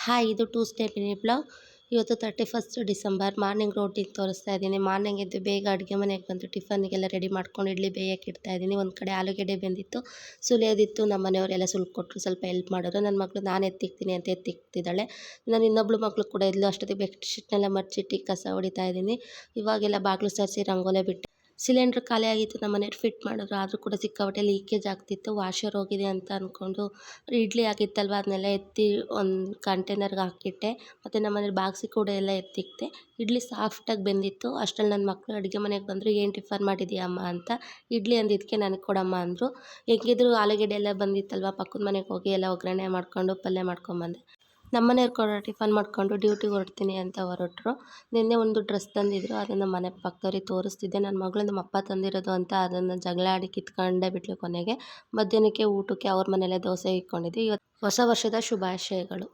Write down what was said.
Hi, ಇದು Tuesday mini blog. ಇವತ್ತು 31 December morning ರೋಟಿಗೆ ತೋರಿಸ್ತಾ ಇದ್ದೀನಿ. ಮಾರ್ನಿಂಗ್ ಎದ್ದು ಬೇಗ ಅಡುಗೆ ಮನೆಗೆ ಬಂದು ಟಿಫನ್ನಿಗೆಲ್ಲ ರೆಡಿ ಮಾಡ್ಕೊಂಡು ಇಡ್ಲಿ ಬೇಯಕ್ಕೆ ಇಡ್ತಾ ಇದ್ದೀನಿ. ಒಂದು ಕಡೆ ಆಲೂಗೆಡ್ಡೆ ಬೆಂದಿತ್ತು, ಸುಲಿಯೋದಿತ್ತು. ನಮ್ಮ ಮನೆಯವರೆಲ್ಲ ಸುಲ್ಕೊಟ್ರು, ಸ್ವಲ್ಪ ಹೆಲ್ಪ್ ಮಾಡಿದ್ರು. ನನ್ನ ಮಗಳು ನಾನು ಎತ್ತಿಕ್ತೀನಿ ಅಂತ ಎತ್ತಿಕ್ತಿದ್ದಾಳೆ. ನಾನು ಇನ್ನೊಬ್ಳು ಮಗಳು ಕೂಡ ಇದ್ಲು. ಅಷ್ಟೊತ್ತಿಗೆ ಬೆಡ್ಶೀಟ್ನೆಲ್ಲ ಮರ್ಚಿಟ್ಟು ಕಸ ಹೊಡಿತಾ ಇದ್ದೀನಿ. ಇವಾಗೆಲ್ಲ ಬಾಗಿಲು ಸಾರಿಸಿ ರಂಗೋಲೆ ಬಿಟ್ಟು ಸಿಲಿಂಡ್ರ್ ಖಾಲಿ ಆಗಿತ್ತು. ನಮ್ಮ ಮನೆಯವ್ರು ಫಿಟ್ ಮಾಡಿದ್ರು, ಆದರೂ ಕೂಡ ಸಿಕ್ಕಾಪಟ್ಟೆ ಲೀಕೇಜ್ ಆಗ್ತಿತ್ತು. ವಾಷರ್ ಹೋಗಿದೆ ಅಂತ ಅಂದ್ಕೊಂಡು ಇಡ್ಲಿ ಆಗಿತ್ತಲ್ವ, ಅದನ್ನೆಲ್ಲ ಎತ್ತಿ ಒಂದು ಕಂಟೈನರ್ಗೆ ಹಾಕಿಟ್ಟೆ. ಮತ್ತು ನಮ್ಮ ಮನೇಲಿ ಬಾಗಿಸಿ ಕೂಡ ಎಲ್ಲ ಎತ್ತಿಕ್ತೆ. ಇಡ್ಲಿ ಸಾಫ್ಟಾಗಿ ಬೆಂದಿತ್ತು. ಅಷ್ಟರಲ್ಲಿ ನನ್ನ ಮಕ್ಕಳು ಅಡುಗೆ ಮನೆಗೆ ಬಂದರು. ಏನು ಟಿಫನ್ ಮಾಡಿದ್ದೀಯ ಅಮ್ಮ ಅಂತ. ಇಡ್ಲಿ ಅಂದಿದ್ದಕ್ಕೆ ನನಗೆ ಕೊಡಮ್ಮ ಅಂದರು. ಹೆಂಗಿದ್ರು ಆಲೂಗೆಡ್ಡೆ ಎಲ್ಲ ಬಂದಿತ್ತಲ್ವ, ಪಕ್ಕದ ಮನೆಗೆ ಹೋಗಿ ಎಲ್ಲ ಒಗ್ಗರಣೆ ಮಾಡ್ಕೊಂಡು ಪಲ್ಯ ಮಾಡ್ಕೊಂಬಂದೆ. ನಮ್ಮ ಮನೆಯವ್ರು ಕೂಡ ಟಿಫನ್ ಮಾಡ್ಕೊಂಡು ಡ್ಯೂಟಿಗೆ ಹೊರಡ್ತೀನಿ ಅಂತ ಹೊರಟರು. ನಿನ್ನೆ ಒಂದು ಡ್ರೆಸ್ ತಂದಿದ್ರು, ಅದನ್ನು ಮನೆ ಪಕ್ಕದವ್ರಿಗೆ ತೋರಿಸ್ತಿದ್ದೆ. ನನ್ನ ಮಗಳು ನಮ್ಮ ಅಪ್ಪ ತಂದಿರೋದು ಅಂತ ಅದನ್ನು ಜಗಳ ಆಡಿ ಕಿತ್ಕೊಂಡೇ ಬಿಟ್ಲು. ಕೊನೆಗೆ ಮಧ್ಯಾಹ್ನಕ್ಕೆ ಊಟಕ್ಕೆ ಅವ್ರ ಮನೆಯಲ್ಲೇ ದೋಸೆ ಇಟ್ಕೊಂಡಿದ್ದೆ. ಇವತ್ತು ಹೊಸ ವರ್ಷದ ಶುಭಾಶಯಗಳು.